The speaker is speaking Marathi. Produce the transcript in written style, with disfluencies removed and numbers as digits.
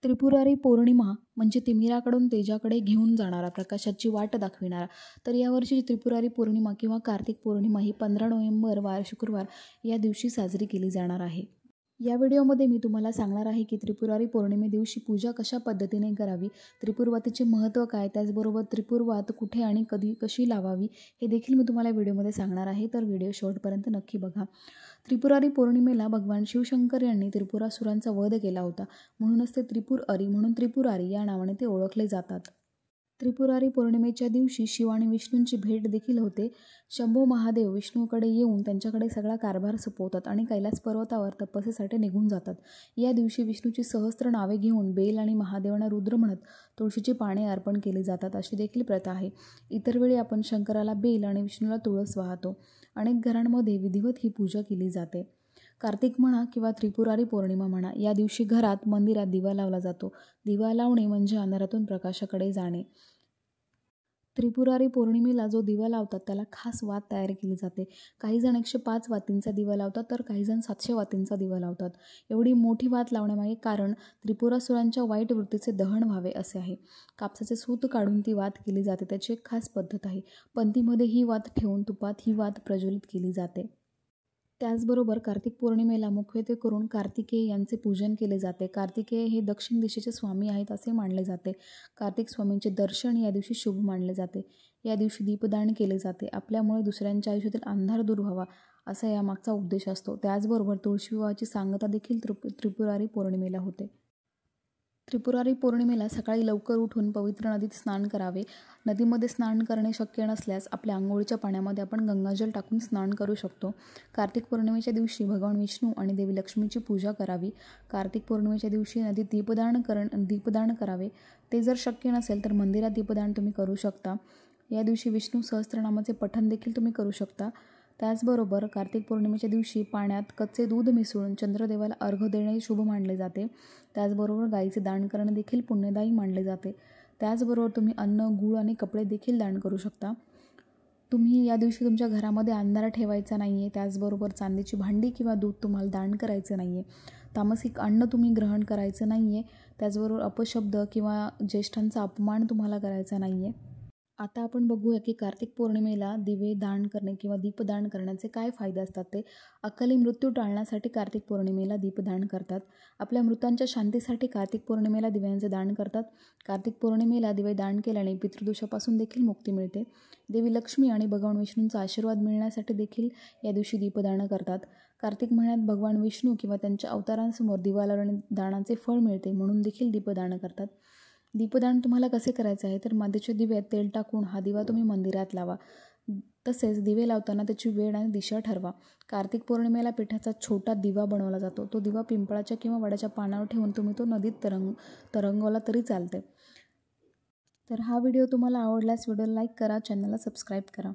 त्रिपुरारी पौर्णिमा म्हणजे तिमिराकडून तेजाकडे घेऊन जाणारा, प्रकाशाची वाट दाखविणारा. तर यावर्षी त्रिपुरारी पौर्णिमा किंवा कार्तिक पौर्णिमा ही 15 नोव्हेंबर वार शुक्रवार या दिवशी साजरी केली जाणार आहे. या व्हिडिओमध्ये मी तुम्हाला सांगणार आहे की त्रिपुरारी पौर्णिमेदिवशी पूजा कशा पद्धतीने करावी, त्रिपुरवातीचे महत्त्व काय, त्याचबरोबर त्रिपुरवात कुठे आणि कधी कशी लावावी हे देखील मी तुम्हाला व्हिडिओमध्ये सांगणार आहे. तर व्हिडिओ शेवटपर्यंत नक्की बघा. त्रिपुरारी पौर्णिमेला भगवान शिवशंकर यांनी त्रिपुरासुरांचा वध केला होता. म्हणूनच ते त्रिपुरारी म्हणून त्रिपुरारी या नावाने ते ओळखले जातात. त्रिपुरारी पौर्णिमेच्या दिवशी शिव आणि विष्णूंची भेट देखील होते. शंभू महादेव विष्णूकडे येऊन त्यांच्याकडे सगळा कारभार सोपवतात आणि कैलास पर्वतावर तपस्येसाठी निघून जातात. या दिवशी विष्णूची सहस्त्र नावे घेऊन बेल आणि महादेवांना रुद्र म्हणत तुळशीची पाने अर्पण केली जातात, अशी देखील प्रथा आहे. इतर वेळी आपण शंकराला बेल आणि विष्णूला तुळस वाहतो. अनेक घरांमध्ये विधिवत ही पूजा केली जाते. कार्तिक म्हणा किंवा त्रिपुरारी पौर्णिमा म्हणा, या दिवशी घरात, मंदिरात दिवा लावला जातो. दिवा लावणे म्हणजे अंधारातून प्रकाशाकडे जाणे. त्रिपुरारी पौर्णिमेला जो दिवा लावतात त्याला खास वात तयार केली जाते. काही जण 105 वातींचा दिवा लावतात, तर काही जण 700 वातींचा दिवा लावतात. एवढी मोठी वात लावण्यामागे कारण त्रिपुरासुरांच्या वाईट वृत्तीचे दहन व्हावे असे आहे. कापसाचे सूत काढून ती वात केली जाते, त्याची एक खास पद्धत आहे. पंथीमध्ये ही वात ठेवून तुपात ही वात प्रज्वलित केली जाते. त्याचबरोबर कार्तिक पौर्णिमेला मुख्यत्वे करून कार्तिकेय यांचे पूजन केले जाते. कार्तिकेय हे दक्षिण दिशेचे स्वामी आहेत असे मानले जाते. कार्तिक स्वामींचे दर्शन या दिवशी शुभ मानले जाते. या दिवशी दीपदान केले जाते. आपल्यामुळे दुसऱ्यांच्या आयुष्यातील अंधार दूर व्हावा असा यामागचा उद्देश असतो. त्याचबरोबर तुळशी विवाहाची सांगता देखील त्रिपुरारी पौर्णिमेला होते. त्रिपुरारी पौर्णिमेला सकाळी लवकर उठून पवित्र नदीत स्नान करावे. नदीमध्ये स्नान करणे शक्य नसल्यास आपल्या अंघोळीच्या पाण्यामध्ये आपण गंगाजल टाकून स्नान करू शकतो. कार्तिक पौर्णिमेच्या दिवशी भगवान विष्णू आणि देवी लक्ष्मीची पूजा करावी. कार्तिक पौर्णिमेच्या दिवशी नदीत दीपदान करावे. ते जर शक्य नसेल तर मंदिरात दीपदान तुम्ही करू शकता. या दिवशी विष्णू सहस्त्रनामाचे पठण देखील तुम्ही करू शकता. त्याचबरोबर कार्तिक पौर्णिमेच्या दिवशी पाण्यात कच्चे दूध मिसळून चंद्रदेवाला अर्घ्य देणे शुभ मानले जाते. त्याचबरोबर गाईचे दान करणे देखील पुण्यदायी मानले जाते. त्याचबरोबर तुम्ही अन्न, गूळ आणि कपडे देखील दान करू शकता. तुम्ही या दिवशी तुमच्या घरामध्ये अंधार ठेवायचा नाही आहे. त्याचबरोबर चांदीची भांडी किंवा दूध तुम्हाला दान करायचं नाही आहे. तामसिक अन्न तुम्ही ग्रहण करायचं नाही आहे. त्याचबरोबर अपशब्द किंवा ज्येष्ठांचा अपमान तुम्हाला करायचा नाही आहे. आता आपण बघूया की कार्तिक पौर्णिमेला दिवे दान करणे किंवा दीपदान करण्याचे काय फायदे असतात ते. अकाली मृत्यू टाळण्यासाठी कार्तिक पौर्णिमेला दीपदान करतात. आपल्या मृतांच्या शांतीसाठी कार्तिक पौर्णिमेला दिव्यांचे दान करतात. कार्तिक पौर्णिमेला दिवे दान केल्याने पितृदोषापासून देखील मुक्ती मिळते. देवी लक्ष्मी आणि भगवान विष्णूंचा आशीर्वाद मिळण्यासाठी देखील या दिवशी दीपदान करतात. कार्तिक महिन्यात भगवान विष्णू किंवा त्यांच्या अवतारांसमोर दिवा लावल्याने दानाचे फळ मिळते, म्हणून देखील दीपदान करतात. दीपदान तुम्हाला कसे करायचे आहे तर मातीच्या दिव्यात तेल टाकून हा दिवा तुम्ही मंदिरात लावा. तसेच दिवे लावताना त्याची वेळ आणि दिशा ठरवा. कार्तिक पौर्णिमेला पिठाचा छोटा दिवा बनवला जातो. तो दिवा पिंपळाच्या किंवा वडाच्या पानावर ठेवून तुम्ही तो नदीत तरंगवला तरी चालते. तर हा व्हिडिओ तुम्हाला आवडल्यास व्हिडिओला लाईक करा, चॅनलला सबस्क्राईब करा.